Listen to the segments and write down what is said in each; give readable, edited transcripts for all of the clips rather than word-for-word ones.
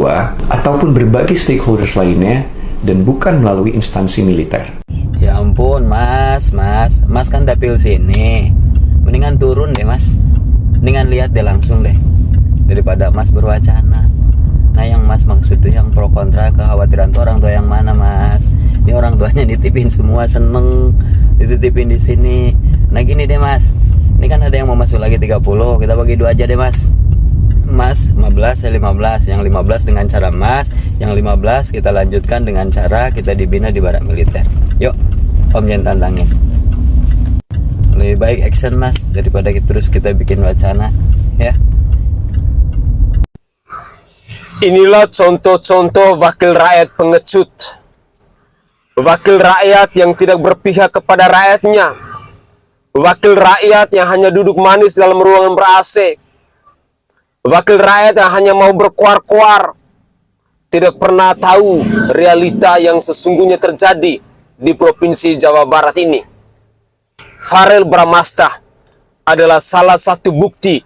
tua ataupun berbagai stakeholders lainnya dan bukan melalui instansi militer. Ya ampun mas kan dapil sini, mendingan turun deh mas, mendingan lihat deh langsung deh daripada mas berwacana. Nah yang mas maksud tuh yang pro kontra kekhawatiran tuh orang tua yang mana mas? Ini orang tuanya nitipin semua, seneng dititipin di sini. Nah gini deh mas, ini kan ada yang mau masuk lagi 30, kita bagi 2 aja deh mas. Mas 15, saya 15. Yang 15 dengan cara mas, yang 15 kita lanjutkan dengan cara kita dibina di barak militer. Yuk, om jangan tantangin. Lebih baik action mas daripada terus kita bikin wacana, ya. Inilah contoh-contoh wakil rakyat pengecut. Wakil rakyat yang tidak berpihak kepada rakyatnya. Wakil rakyat yang hanya duduk manis dalam ruangan ber-AC. Wakil rakyat yang hanya mau berkuar-kuar, tidak pernah tahu realita yang sesungguhnya terjadi di Provinsi Jawa Barat ini. Farel Bramasta adalah salah satu bukti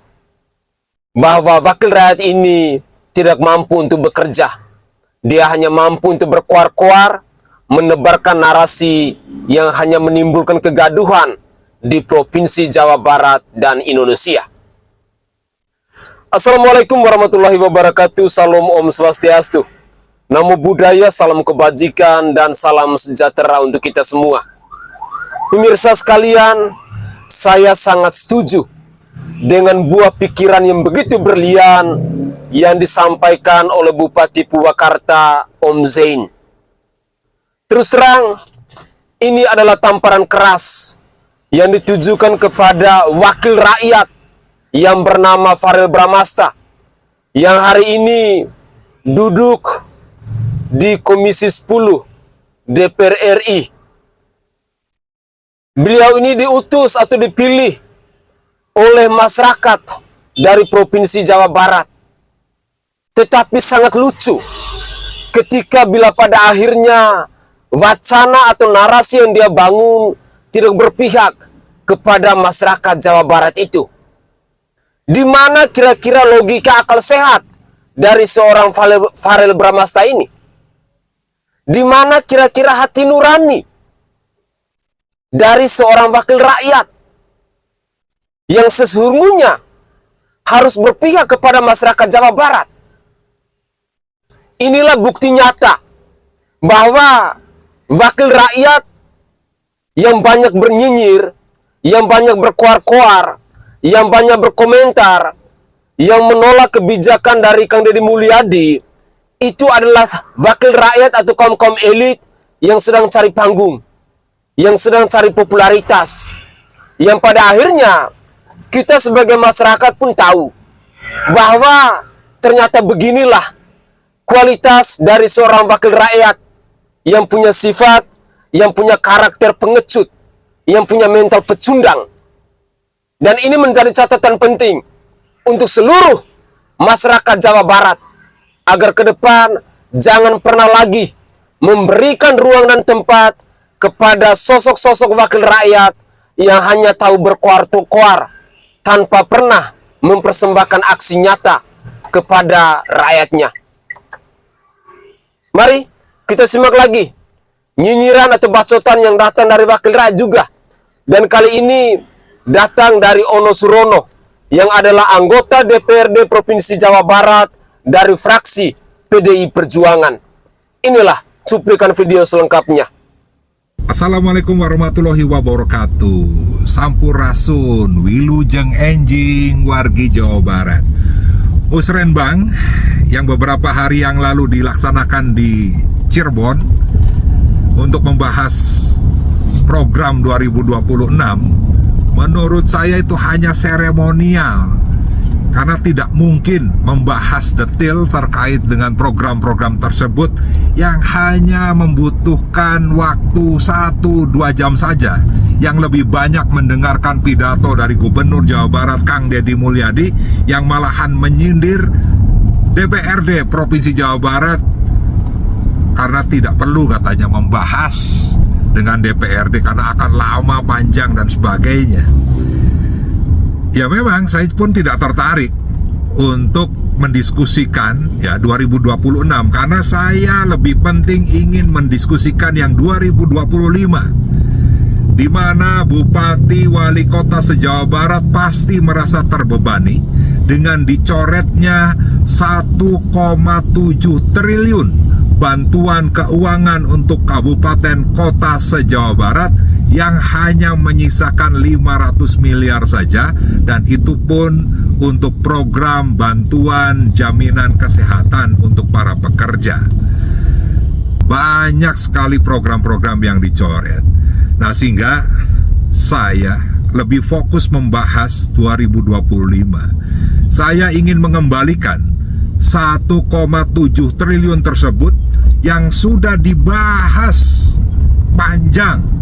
bahwa wakil rakyat ini tidak mampu untuk bekerja. Dia hanya mampu untuk berkuar-kuar, menebarkan narasi yang hanya menimbulkan kegaduhan di Provinsi Jawa Barat dan Indonesia. Assalamualaikum warahmatullahi wabarakatuh. Salam Om Swastiastu. Namo Buddhaya, salam kebajikan dan salam sejahtera untuk kita semua. Pemirsa sekalian, saya sangat setuju dengan buah pikiran yang begitu berlian yang disampaikan oleh Bupati Purwakarta, Om Zain. Terus terang, ini adalah tamparan keras yang ditujukan kepada wakil rakyat yang bernama Farel Bramasta, yang hari ini duduk di Komisi 10 DPR RI. Beliau ini diutus atau dipilih oleh masyarakat dari Provinsi Jawa Barat. Tetapi sangat lucu ketika bila pada akhirnya wacana atau narasi yang dia bangun tidak berpihak kepada masyarakat Jawa Barat itu. Di mana kira-kira logika akal sehat dari seorang Farel Bramasta ini? Di mana kira-kira hati nurani dari seorang wakil rakyat yang sesungguhnya harus berpihak kepada masyarakat Jawa Barat? Inilah bukti nyata bahwa wakil rakyat yang banyak bernyinyir, yang banyak berkuar-kuar, yang banyak berkomentar, yang menolak kebijakan dari Kang Deddy Mulyadi, itu adalah wakil rakyat atau kaum-kaum elit yang sedang cari panggung, yang sedang cari popularitas, yang pada akhirnya kita sebagai masyarakat pun tahu bahwa ternyata beginilah kualitas dari seorang wakil rakyat yang punya sifat, yang punya karakter pengecut, yang punya mental pecundang. Dan ini menjadi catatan penting untuk seluruh masyarakat Jawa Barat, agar ke depan jangan pernah lagi memberikan ruang dan tempat kepada sosok-sosok wakil rakyat yang hanya tahu berkuar-kuar tanpa pernah mempersembahkan aksi nyata kepada rakyatnya. Mari kita simak lagi nyinyiran atau bacotan yang datang dari wakil rakyat juga. Dan kali ini datang dari Ono Surono yang adalah anggota DPRD Provinsi Jawa Barat dari fraksi PDI Perjuangan. Inilah cuplikan video selengkapnya. Assalamualaikum warahmatullahi wabarakatuh. Sampurasun, Wilujeng Enjing, wargi Jawa Barat. Musrenbang yang beberapa hari yang lalu dilaksanakan di Cirebon untuk membahas program 2026, menurut saya itu hanya seremonial, karena tidak mungkin membahas detail terkait dengan program-program tersebut yang hanya membutuhkan waktu 1-2 jam saja, yang lebih banyak mendengarkan pidato dari Gubernur Jawa Barat Kang Deddy Mulyadi yang malahan menyindir DPRD Provinsi Jawa Barat karena tidak perlu katanya membahas dengan DPRD karena akan lama, panjang dan sebagainya. Ya memang saya pun tidak tertarik untuk mendiskusikan ya 2026 karena saya lebih penting ingin mendiskusikan yang 2025, di mana bupati wali kota se-Jawa Barat pasti merasa terbebani dengan dicoretnya 1,7 triliun bantuan keuangan untuk kabupaten kota se-Jawa Barat yang hanya menyisakan 500 miliar saja, dan itu pun untuk program bantuan jaminan kesehatan untuk para pekerja. Banyak sekali program-program yang dicoret. Nah, sehingga saya lebih fokus membahas 2025. Saya ingin mengembalikan 1,7 triliun tersebut yang sudah dibahas panjang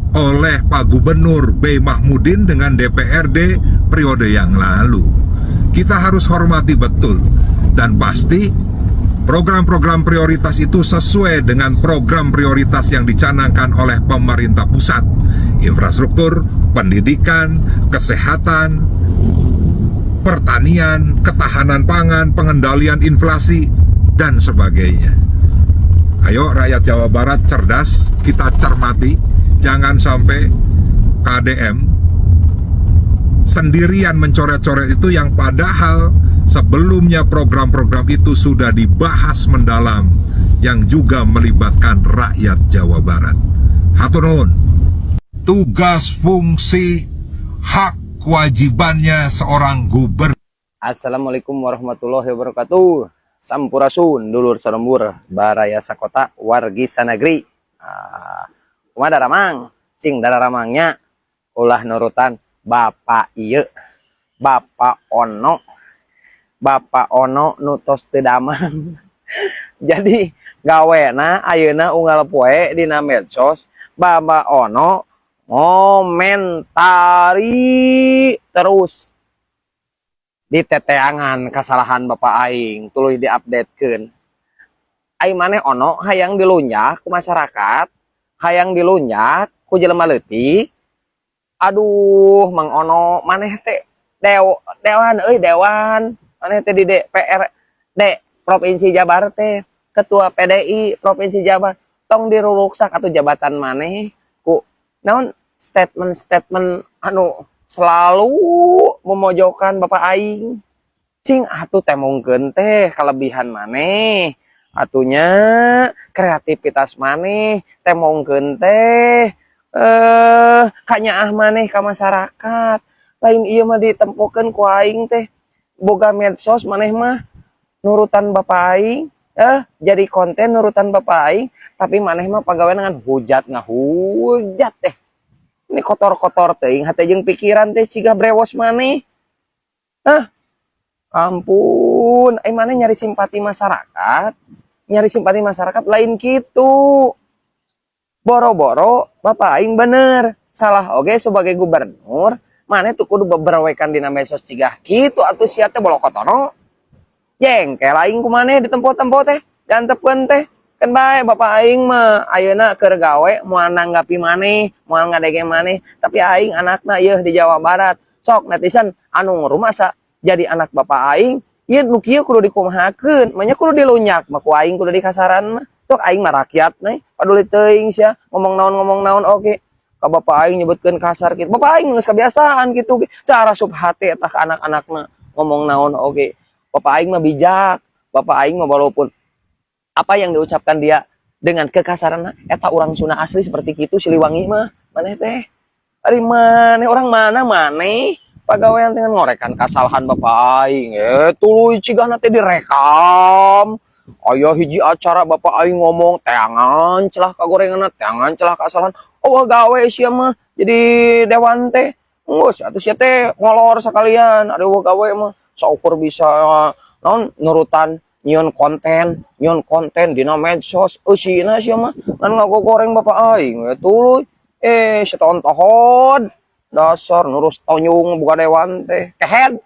oleh Pak Gubernur B. Mahmudin dengan DPRD periode yang lalu. Kita harus hormati betul, dan pasti program-program prioritas itu sesuai dengan program prioritas yang dicanangkan oleh pemerintah pusat. Infrastruktur, pendidikan, kesehatan, pertanian, ketahanan pangan, pengendalian inflasi, dan sebagainya. Ayo rakyat Jawa Barat cerdas, kita cermati. Jangan sampai KDM sendirian mencoret-coret itu yang padahal sebelumnya program-program itu sudah dibahas mendalam yang juga melibatkan rakyat Jawa Barat. Hatur nuhun. Tugas, fungsi, hak, kewajibannya seorang gubernur. Assalamualaikum warahmatullahi wabarakatuh. Sampurasun, dulur sarembur, baraya sakota, wargi sanagri. Kumaha daramang, sing dararamangnya ulah nurutan Bapak ieu, Bapak Ono nutos teu damang. Jadi gawena ayeuna unggal poe dina medsos Bapak Ono ngomentari terus diteteangan kesalahan Bapak aing, tuluy diupdatekeun. Aing maneh Ono hayang dilunjak ku masyarakat, hayang dilunjak ku jelema leutik. Aduh, Mang Ono maneh teh dewan maneh teh di DPR Provinsi Jabar teh ketua PDI Provinsi Jabar, tong diruruksak atuh jabatan maneh ku naon statement anu selalu memojokkan Bapak aing. Cing atuh teh mungkeun teh kelebihan maneh, atunya kreativitas maneh teh mungkeun teh kanyaah maneh ka masyarakat. Lain ieu mah ditempukeun ku aing teh boga medsos maneh mah nurutan Bapak aing, jadi konten nurutan Bapak aing, tapi maneh mah pagawean dengan hujat ngahujat teh. Ini kotor-kotor teuing hate jeung pikiran teh cigah brewos maneh. Ampun, maneh nyari simpati masyarakat lain kitu. Boro-boro Bapak aing bener salah oge sebagai gubernur, maneh tuh kudu beberwekan dina medsos cigah kitu atuh sia teh bolokotono. Jengkel aing ku maneh di tempo-tempo teh, diantepkeun teh. Kan bae Bapak aing mah ayeuna keur gawe moal nanggapi maneh, moal ngadege maneh, tapi aing anakna ieu di Jawa Barat. Sok netizen anu ngurumasa jadi anak Bapak aing, ieu nu kieu kudu dikumahakeun, manya kudu dilunyak, mah ku aing kudu dikasaran mah. Sok aing mah rakyat nih, paduli teuing sia, ngomong naon oke. Ka Bapak aing nyebutkeun kasar kitu. Bapak aing geus kebiasaan kitu, cara subhate eta ka anak-anakna ngomong naon oke. Bapak aing mah bijak, Bapak aing mah walaupun apa yang diucapkan dia dengan kekasaran eta urang Sunda asli seperti kitu Siliwangi mah maneh teh ari maneh orang mana maneh pagawean dengan ngorekan kesalahan Bapak aing tuluy cigahna teh direkam aya hiji acara Bapak aing ngomong teangan celah kagorenganna teangan celah kesalahan gawe sia mah jadi dewan teh geus atuh sia teh ngolor sakalian ada gawe mah saukur bisa naon nurutan nyiun konten dina medsos eusina sia mah ngan ngagogoreng Bapak aing tuluy setontohod dasar nurus tonyung buka dewan teh kehead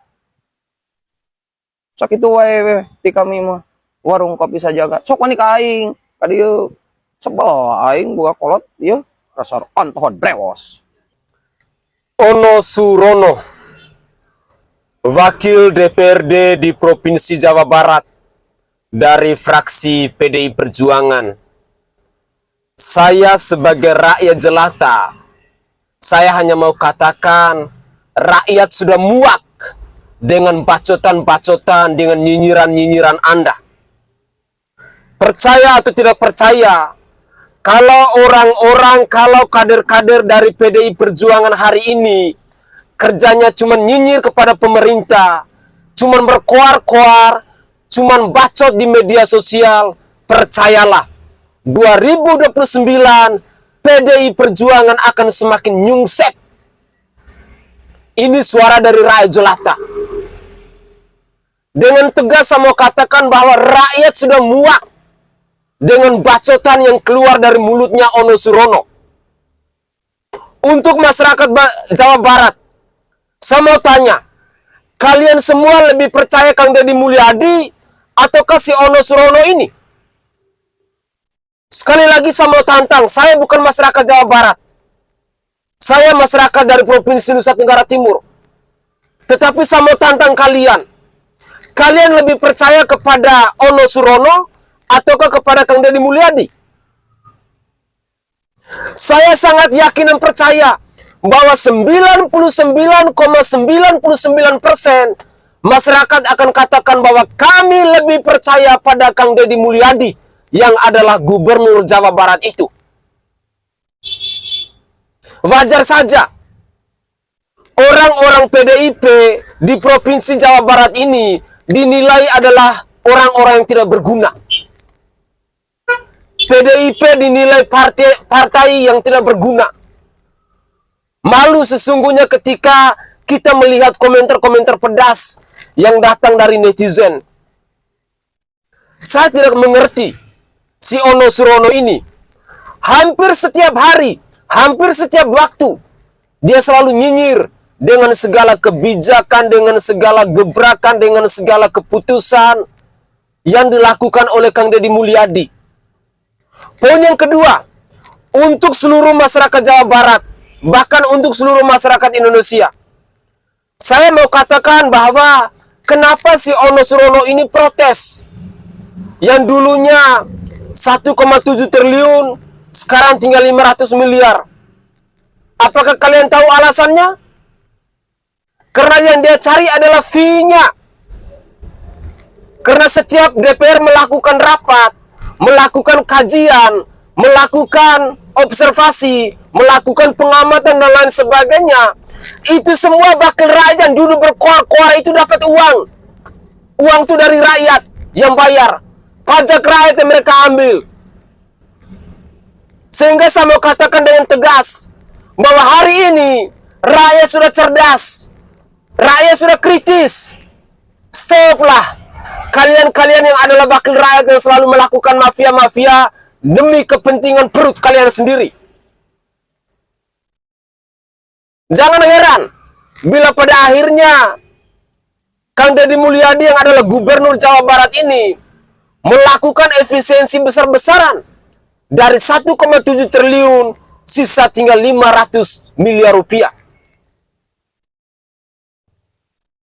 sakitu wae ti kami mah warung kopi sajaga sok mani ka aing ka dieu sebel aing buka kolot ieu dasar ontohod brewos. Ono Surono wakil DPRD di Provinsi Jawa Barat dari fraksi PDI Perjuangan. Saya sebagai rakyat jelata, saya hanya mau katakan rakyat sudah muak dengan bacotan-bacotan, dengan nyinyiran-nyinyiran Anda. Percaya atau tidak percaya, kalau orang-orang, kalau kader-kader dari PDI Perjuangan hari ini kerjanya cuma nyinyir kepada pemerintah, cuma berkoar-koar, cuma bacot di media sosial, percayalah, 2029 PDI Perjuangan akan semakin nyungsep. Ini suara dari rakyat jelata. Dengan tegas saya mau katakan bahwa rakyat sudah muak dengan bacotan yang keluar dari mulutnya Ono Surono. Untuk masyarakat Jawa Barat, saya mau tanya, kalian semua lebih percaya Kang Deddy Mulyadi ataukah si Ono Surono ini? Sekali lagi saya mau tantang, saya bukan masyarakat Jawa Barat. Saya masyarakat dari Provinsi Nusa Tenggara Timur. Tetapi saya mau tantang kalian. Kalian lebih percaya kepada Ono Surono ataukah kepada Kang Deddy Mulyadi? Saya sangat yakin dan percaya bahwa 99,99% masyarakat akan katakan bahwa kami lebih percaya pada Kang Deddy Mulyadi yang adalah Gubernur Jawa Barat itu. Wajar saja orang-orang PDIP di Provinsi Jawa Barat ini dinilai adalah orang-orang yang tidak berguna. PDIP dinilai partai yang tidak berguna. Malu sesungguhnya ketika kita melihat komentar-komentar pedas yang datang dari netizen. Saya tidak mengerti si Ono Surono ini. Hampir setiap hari, hampir setiap waktu, dia selalu nyinyir dengan segala kebijakan, dengan segala gebrakan, dengan segala keputusan yang dilakukan oleh Kang Deddy Mulyadi. Poin yang kedua, untuk seluruh masyarakat Jawa Barat, bahkan untuk seluruh masyarakat Indonesia, saya mau katakan bahwa kenapa si Ono Surono ini protes? Yang dulunya 1,7 triliun, sekarang tinggal 500 miliar. Apakah kalian tahu alasannya? Karena yang dia cari adalah fee-nya. Karena setiap DPR melakukan rapat, melakukan kajian, melakukan observasi, melakukan pengamatan dan lain sebagainya, itu semua wakil rakyat yang dulu berkoar-koar itu dapat uang. Uang itu dari rakyat yang bayar. Pajak rakyat yang mereka ambil. Sehingga saya mau katakan dengan tegas bahwa hari ini rakyat sudah cerdas, rakyat sudah kritis. Stoplah kalian-kalian yang adalah wakil rakyat yang selalu melakukan mafia-mafia demi kepentingan perut kalian sendiri. Jangan heran bila pada akhirnya Kang Deddy Mulyadi yang adalah Gubernur Jawa Barat ini melakukan efisiensi besar-besaran. Dari 1,7 triliun, sisa tinggal 500 miliar rupiah.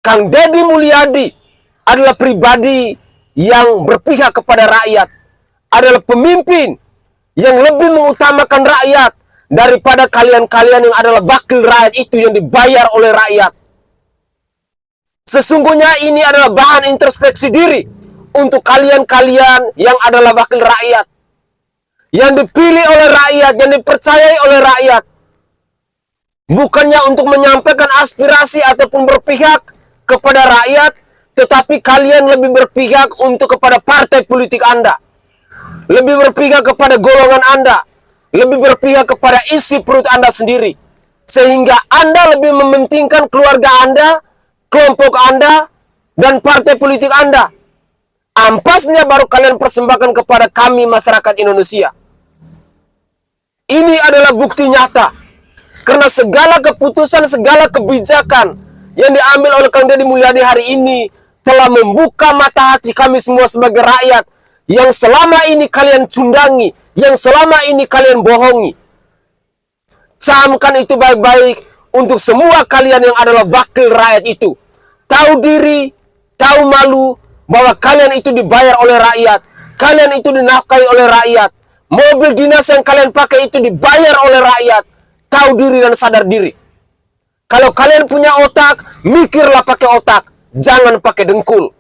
Kang Deddy Mulyadi adalah pribadi yang berpihak kepada rakyat. Adalah pemimpin yang lebih mengutamakan rakyat daripada kalian-kalian yang adalah wakil rakyat itu yang dibayar oleh rakyat. Sesungguhnya ini adalah bahan introspeksi diri untuk kalian-kalian yang adalah wakil rakyat, yang dipilih oleh rakyat, yang dipercayai oleh rakyat. Bukannya untuk menyampaikan aspirasi ataupun berpihak kepada rakyat, tetapi kalian lebih berpihak untuk kepada partai politik Anda. Lebih berpihak kepada golongan Anda. Lebih berpihak kepada isi perut Anda sendiri. Sehingga Anda lebih mementingkan keluarga Anda, kelompok Anda, dan partai politik Anda. Ampasnya baru kalian persembahkan kepada kami masyarakat Indonesia. Ini adalah bukti nyata. Karena segala keputusan, segala kebijakan yang diambil oleh Kang Deddy Mulyadi hari ini telah membuka mata hati kami semua sebagai rakyat yang selama ini kalian cundangi, yang selama ini kalian bohongi. Camkan itu baik-baik untuk semua kalian yang adalah wakil rakyat itu. tahu diri, tahu malu bahwa kalian itu dibayar oleh rakyat, kalian itu dinafkahi oleh rakyat, mobil dinas yang kalian pakai itu dibayar oleh rakyat. Tahu diri dan sadar diri. Kalau kalian punya otak, mikirlah pakai otak, jangan pakai dengkul.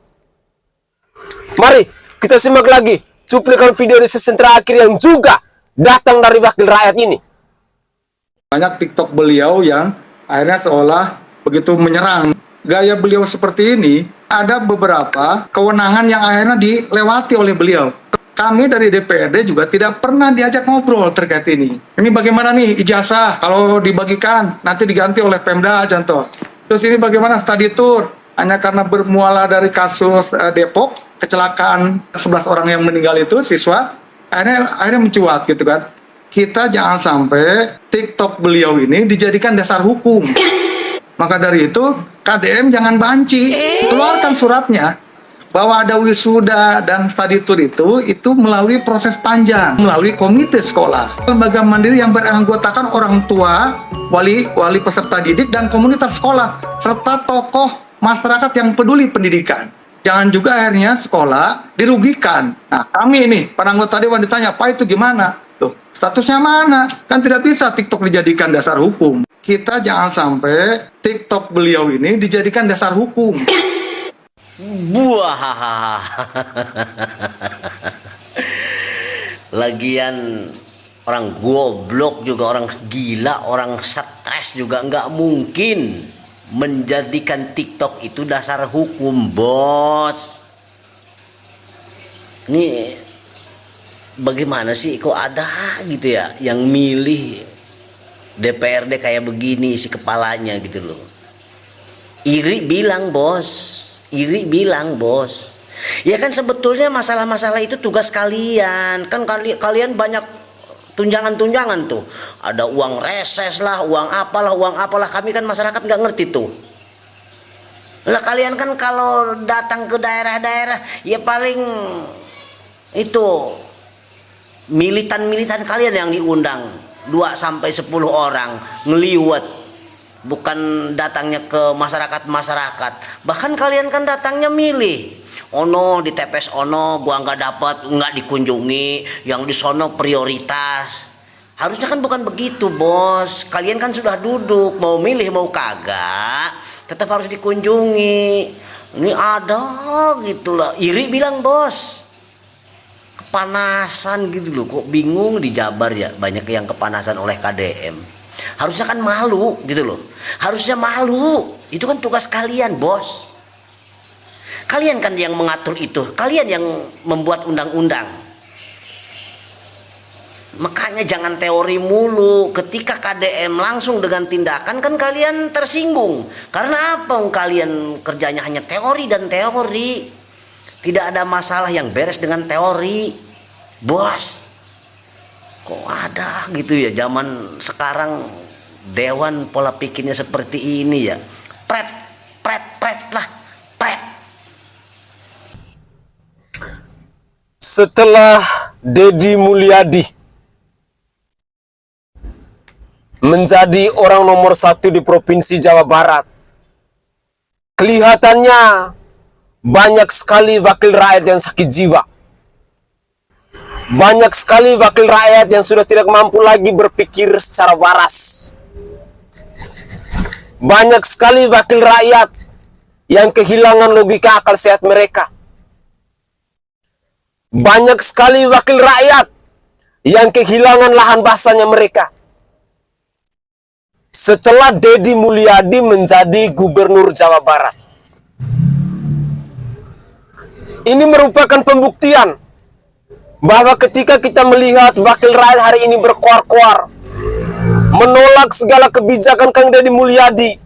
Mari kita simak lagi cuplikan video di season terakhir yang juga datang dari wakil rakyat ini. Banyak TikTok beliau yang akhirnya seolah begitu menyerang. Gaya beliau seperti ini, ada beberapa kewenangan yang akhirnya dilewati oleh beliau. Kami dari DPRD juga tidak pernah diajak ngobrol terkait ini. Ini bagaimana nih ijazah kalau dibagikan nanti diganti oleh Pemda contoh. Terus ini bagaimana study tour? Hanya karena bermuara dari kasus Depok, kecelakaan 11 orang yang meninggal itu siswa, akhirnya mencuat gitu kan. Kita jangan sampai TikTok beliau ini dijadikan dasar hukum. Maka dari itu KDM jangan banci, keluarkan suratnya bahwa ada wisuda dan study tour itu melalui proses panjang, melalui komite sekolah, lembaga mandiri yang beranggotakan orang tua, wali peserta didik dan komunitas sekolah serta tokoh masyarakat yang peduli pendidikan. Jangan juga akhirnya sekolah dirugikan. Nah, kami ini para anggota dewan ditanya, Pak itu gimana? Tuh, statusnya mana? Kan tidak bisa TikTok dijadikan dasar hukum. Kita jangan sampai TikTok beliau ini dijadikan dasar hukum. Buah. Lagian orang goblok juga, orang gila, orang stres juga nggak mungkin menjadikan TikTok itu dasar hukum, bos. Ini bagaimana sih kok ada gitu ya yang milih DPRD kayak begini isi kepalanya gitu loh. Iri bilang bos. Ya kan sebetulnya masalah-masalah itu tugas kalian. Kan kalian banyak tunjangan-tunjangan tuh. Ada uang reses lah, uang apalah. Kami kan masyarakat nggak ngerti tuh. Lah kalian kan kalau datang ke daerah-daerah ya paling itu militan kalian yang diundang 2-10 orang ngeliwet. Bukan datangnya ke masyarakat. Bahkan kalian kan datangnya milih. Ono di TPS ono gua nggak dapat, nggak dikunjungi, yang di sono prioritas. Harusnya kan bukan begitu, bos. Kalian kan sudah duduk, mau milih mau kagak, tetap harus dikunjungi. Ini ada gitulah. Iri bilang bos. Kepanasan gitu loh, kok bingung di Jabar ya, banyak yang kepanasan oleh KDM. Harusnya kan malu gitu loh. Harusnya malu. Itu kan tugas kalian, bos. Kalian kan yang mengatur itu. Kalian yang membuat undang-undang. Makanya jangan teori mulu. Ketika KDM langsung dengan tindakan kan kalian tersinggung. Karena apa? Kalian kerjanya hanya teori dan teori. Tidak ada masalah yang beres dengan teori, bos. Kok ada gitu ya zaman sekarang dewan pola pikirnya seperti ini ya. Pret lah. Setelah Deddy Mulyadi menjadi orang nomor 1 di Provinsi Jawa Barat, kelihatannya banyak sekali wakil rakyat yang sakit jiwa. Banyak sekali wakil rakyat yang sudah tidak mampu lagi berpikir secara waras. Banyak sekali wakil rakyat yang kehilangan logika akal sehat mereka. Banyak sekali wakil rakyat yang kehilangan lahan bahasanya mereka. Setelah Deddy Mulyadi menjadi gubernur Jawa Barat. Ini merupakan pembuktian bahwa ketika kita melihat wakil rakyat hari ini berkoar-koar menolak segala kebijakan Kang Deddy Mulyadi,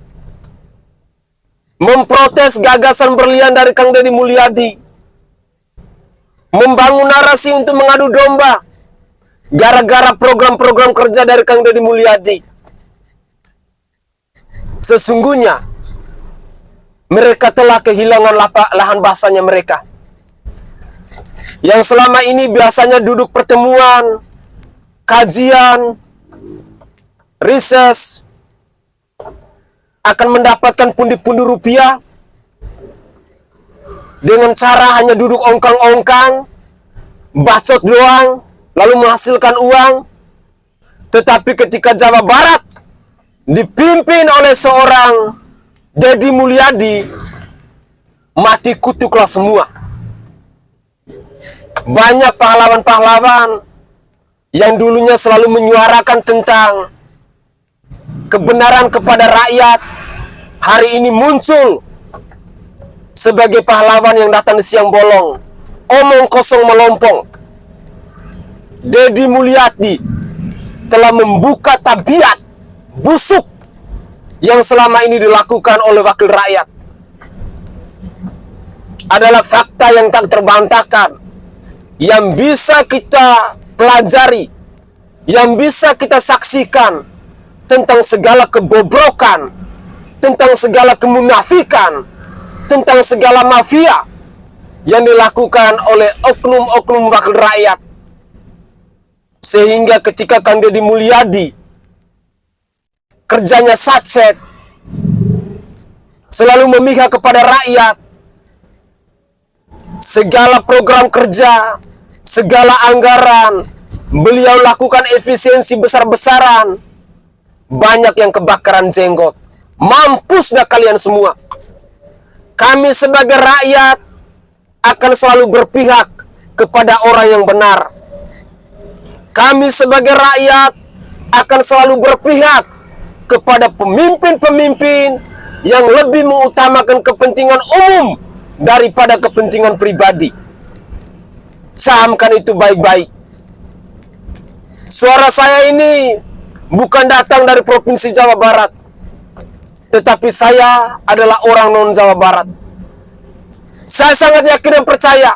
memprotes gagasan berlian dari Kang Deddy Mulyadi, membangun narasi untuk mengadu domba gara-gara program-program kerja dari Kang Deddy Mulyadi, sesungguhnya mereka telah kehilangan lahan bahasanya mereka. Yang selama ini biasanya duduk pertemuan, kajian, riset, akan mendapatkan pundi-pundi rupiah, dengan cara hanya duduk ongkang-ongkang, bacot doang, lalu menghasilkan uang. Tetapi ketika Jawa Barat dipimpin oleh seorang Deddy Mulyadi, mati kutuklah semua. Banyak pahlawan-pahlawan yang dulunya selalu menyuarakan tentang kebenaran kepada rakyat, hari ini muncul sebagai pahlawan yang datang di siang bolong, omong kosong melompong. Deddy Mulyadi telah membuka tabiat busuk yang selama ini dilakukan oleh wakil rakyat. Adalah fakta yang tak terbantahkan, yang bisa kita pelajari, yang bisa kita saksikan tentang segala kebobrokan, tentang segala kemunafikan, tentang segala mafia yang dilakukan oleh oknum-oknum wakil rakyat. Sehingga ketika Kang Deddy Mulyadi kerjanya satset, selalu memihak kepada rakyat, segala program kerja, segala anggaran beliau lakukan efisiensi besar-besaran, banyak yang kebakaran jenggot. Mampus dah kalian semua. Kami sebagai rakyat akan selalu berpihak kepada orang yang benar. Kami sebagai rakyat akan selalu berpihak kepada pemimpin-pemimpin yang lebih mengutamakan kepentingan umum daripada kepentingan pribadi. Camkan itu baik-baik. Suara saya ini bukan datang dari Provinsi Jawa Barat, tetapi saya adalah orang non-Jawa Barat. Saya sangat yakin dan percaya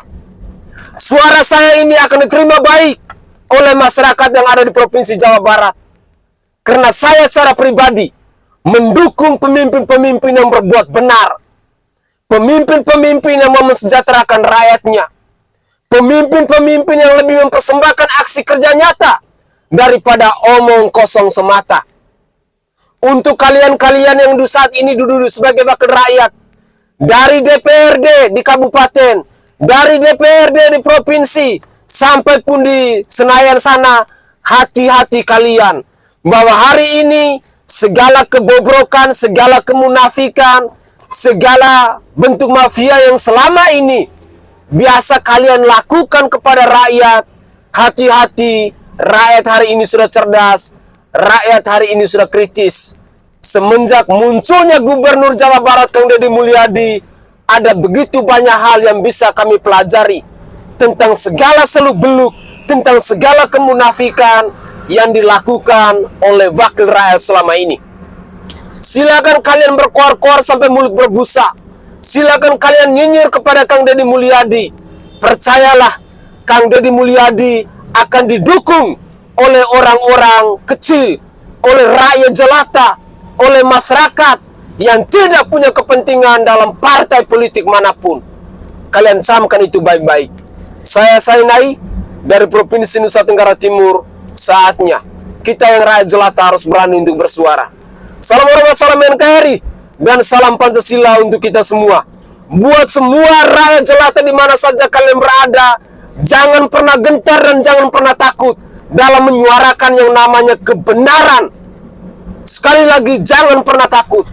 suara saya ini akan diterima baik oleh masyarakat yang ada di Provinsi Jawa Barat. Karena saya secara pribadi mendukung pemimpin-pemimpin yang berbuat benar, pemimpin-pemimpin yang mau mensejahterakan rakyatnya, pemimpin-pemimpin yang lebih mempersembahkan aksi kerja nyata daripada omong kosong semata. Untuk kalian-kalian yang saat ini duduk sebagai wakil rakyat, dari DPRD di kabupaten, dari DPRD di provinsi, sampai pun di Senayan sana, hati-hati kalian, bahwa hari ini segala kebobrokan, segala kemunafikan, segala bentuk mafia yang selama ini biasa kalian lakukan kepada rakyat, hati-hati. Rakyat hari ini sudah cerdas, rakyat hari ini sudah kritis. Semenjak munculnya Gubernur Jawa Barat Kang Deddy Mulyadi, ada begitu banyak hal yang bisa kami pelajari tentang segala seluk-beluk, tentang segala kemunafikan yang dilakukan oleh wakil rakyat selama ini. Silakan kalian berkoar-koar sampai mulut berbusa. Silakan kalian nyinyir kepada Kang Deddy Mulyadi. Percayalah, Kang Deddy Mulyadi akan didukung oleh orang-orang kecil, oleh rakyat jelata, oleh masyarakat yang tidak punya kepentingan dalam partai politik manapun. Kalian camkan itu baik-baik. Saya Sainai dari Provinsi Nusa Tenggara Timur. Saatnya kita yang rakyat jelata harus berani untuk bersuara. Salam hormat, salam NKRI, dan salam Pancasila untuk kita semua. Buat semua rakyat jelata di mana saja kalian berada, jangan pernah gentar dan jangan pernah takut dalam menyuarakan yang namanya kebenaran. Sekali lagi, jangan pernah takut.